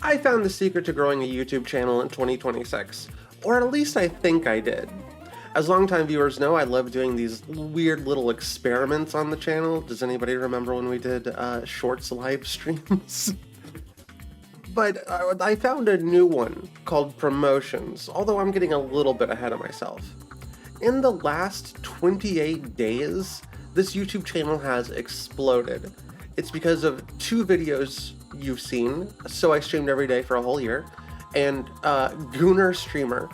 I found the secret to growing a YouTube channel in 2026, or at least I think I did. As longtime viewers know, I love doing these weird little experiments on the channel. Does anybody remember when we did shorts live streams? But I found a new one called promotions, although I'm getting a little bit ahead of myself. In the last 28 days, this YouTube channel has exploded. It's because of two videos you've seen, So I Streamed Every Day for a Whole Year, and Gooner Streamer.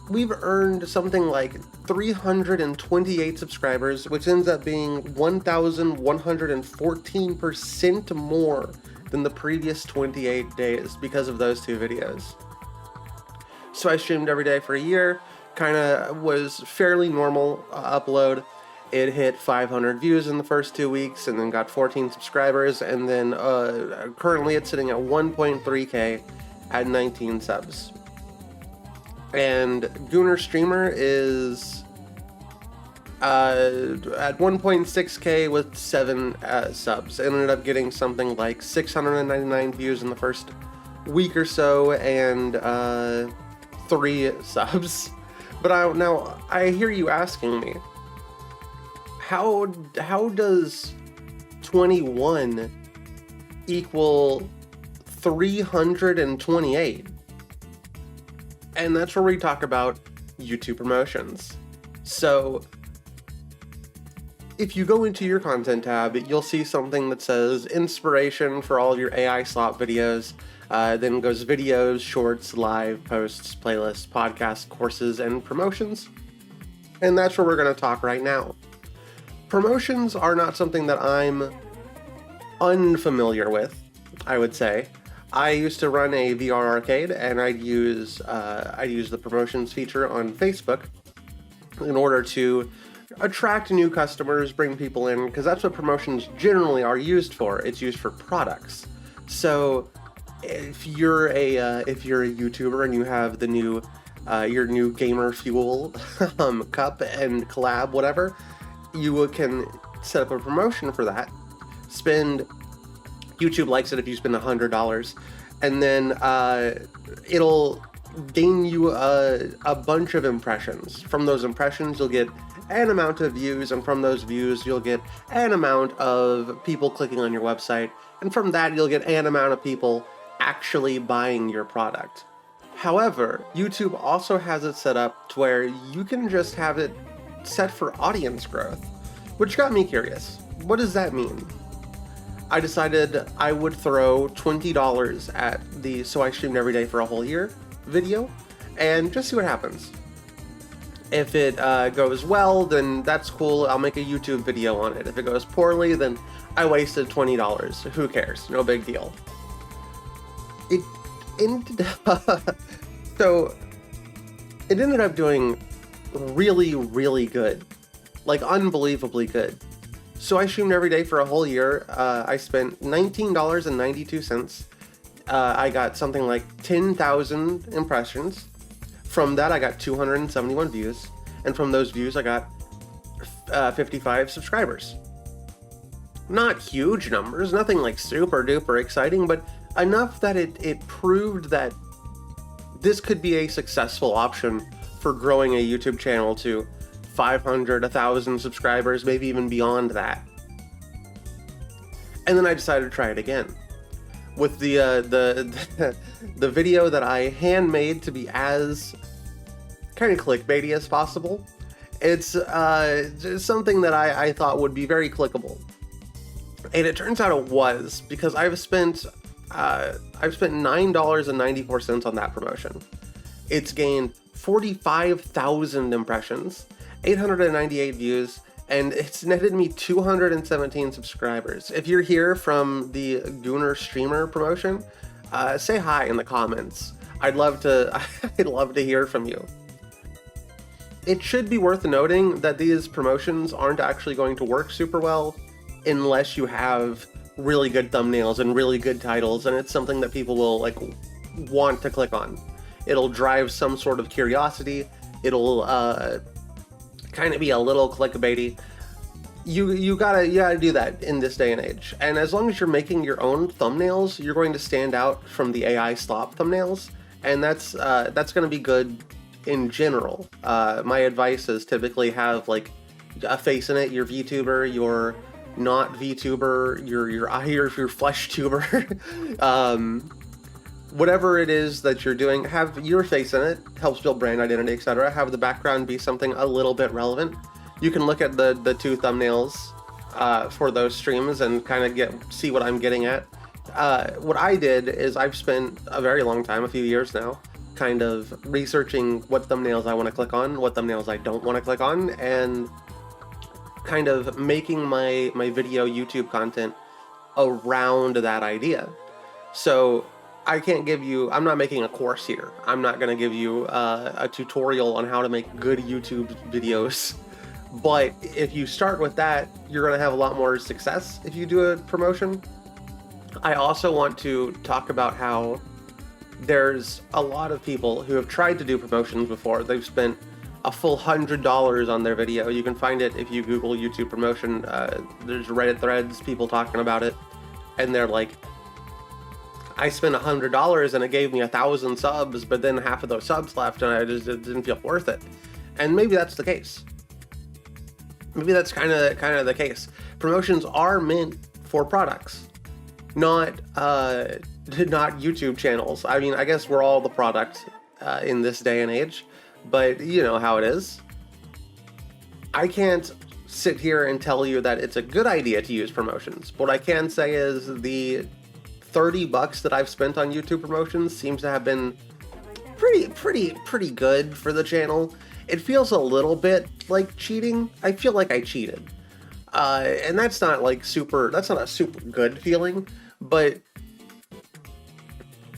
We've earned something like 328 subscribers, which ends up being 1,114% more than the previous 28 days because of those two videos. So I Streamed Every Day for a year, kind of was fairly normal upload. It hit 500 views in the first 2 weeks and then got 14 subscribers, and then currently it's sitting at 1.3k at 19 subs. And Gooner Streamer is at 1.6k with 7 subs. It ended up getting something like 699 views in the first week or so and 3 subs. But now I hear you asking me, how does 21 equal 328? And that's where we talk about YouTube promotions. So if you go into your content tab, you'll see something that says inspiration for all of your AI slop videos. Then goes videos, shorts, live, posts, playlists, podcasts, courses, and promotions. And that's where we're going to talk right now. Promotions are not something that I'm unfamiliar with, I would say. I used to run a VR arcade, and I'd use the promotions feature on Facebook in order to attract new customers, bring people in, because that's what promotions generally are used for. It's used for products. So if you're a YouTuber and you have the new your new Gamer Fuel cup and collab, whatever, you can set up a promotion for that. YouTube likes it if you spend $100, and then it'll gain you a bunch of impressions. From those impressions, you'll get an amount of views, and from those views, you'll get an amount of people clicking on your website, and from that, you'll get an amount of people actually buying your product. However, YouTube also has it set up to where you can just have it set for audience growth, which got me curious. What does that mean? I decided I would throw $20 at the So I Streamed Every Day for a Whole Year video and just see what happens. If it goes well, then that's cool. I'll make a YouTube video on it. If it goes poorly, then I wasted $20. Who cares? No big deal. So it ended up doing really, really good. Like unbelievably good. So I Streamed Every Day for a whole year. I spent $19.92. I got something like 10,000 impressions. From that, I got 271 views. And from those views, I got 55 subscribers. Not huge numbers, nothing like super duper exciting, but enough that it proved that this could be a successful option for growing a YouTube channel to 500, 1,000 subscribers, maybe even beyond that. And then I decided to try it again with the video that I handmade to be as kind of clickbaity as possible. It's something that I thought would be very clickable, and it turns out it was, because I've spent $9.94 on that promotion. It's gained 45,000 impressions, 898 views, and it's netted me 217 subscribers. If you're here from the Gooner Streamer promotion, say hi in the comments. I'd love to hear from you. It should be worth noting that these promotions aren't actually going to work super well unless you have really good thumbnails and really good titles, and it's something that people will want to click on. It'll drive some sort of curiosity. It'll kind of be a little clickbaity. you gotta do that in this day and age. And as long as you're making your own thumbnails, you're going to stand out from the AI slop thumbnails, and that's going to be good in general. My advice is typically have like a face in it. Your VTuber, your not VTuber, your flesh tuber, whatever it is that you're doing, have your face in it. Helps build brand identity, etc. Have the background be something a little bit relevant. You can look at the two thumbnails for those streams and kind of see what I'm getting at. What I did is I've spent a very long time, a few years now, kind of researching what thumbnails I want to click on, what thumbnails I don't want to click on, and kind of making my video YouTube content around that idea. So I can't give you, I'm not making a course here. I'm not going to give you a tutorial on how to make good YouTube videos. But if you start with that, you're going to have a lot more success if you do a promotion. I also want to talk about how there's a lot of people who have tried to do promotions before. They've spent a full $100 on their video. You can find it if you Google YouTube promotion. There's Reddit threads, people talking about it. And they're like, I spent $100 and it gave me 1,000 subs, but then half of those subs left and it didn't feel worth it. And maybe that's the case. Maybe that's kind of the case. Promotions are meant for products, not YouTube channels. I mean, I guess we're all the product in this day and age, but you know how it is. I can't sit here and tell you that it's a good idea to use promotions. What I can say is the $30 that I've spent on YouTube promotions seems to have been pretty good for the channel. It feels a little bit like cheating. I feel like I cheated. And that's not like that's not a super good feeling, but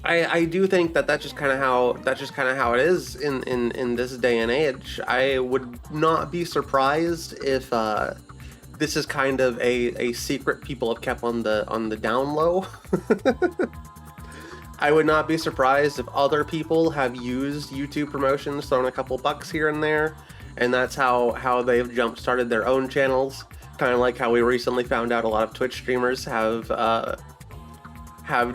I do think that's just kind of how it is in this day and age. I would not be surprised if this is kind of a secret people have kept on the down low. I would not be surprised if other people have used YouTube promotions, thrown a couple bucks here and there, and that's how they've jump-started their own channels. Kind of like how we recently found out a lot of Twitch streamers have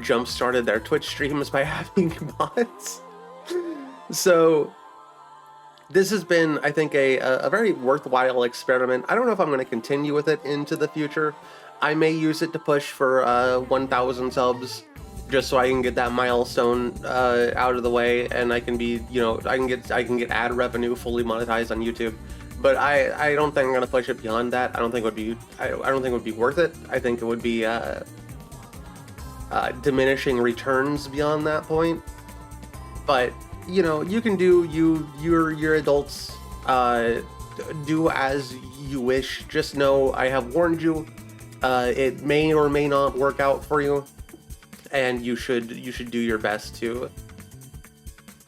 jump-started their Twitch streams by having bots. So this has been, I think, a very worthwhile experiment. I don't know if I'm going to continue with it into the future. I may use it to push for 1,000 subs, just so I can get that milestone out of the way, and I can be, I can get ad revenue fully monetized on YouTube. But I don't think I'm gonna push it beyond that. I don't think it would be worth it. I think it would be diminishing returns beyond that point. But you can do your adults do as you wish. Just know I have warned you. It may or may not work out for you. And you should do your best to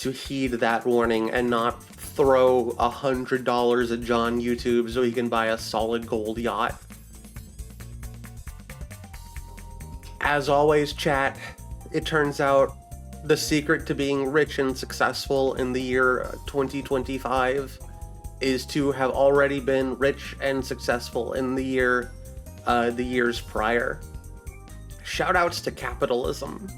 heed that warning and not throw $100 at John YouTube so he can buy a solid gold yacht. As always, chat, it turns out the secret to being rich and successful in the year 2025 is to have already been rich and successful in the years prior. Shoutouts to capitalism.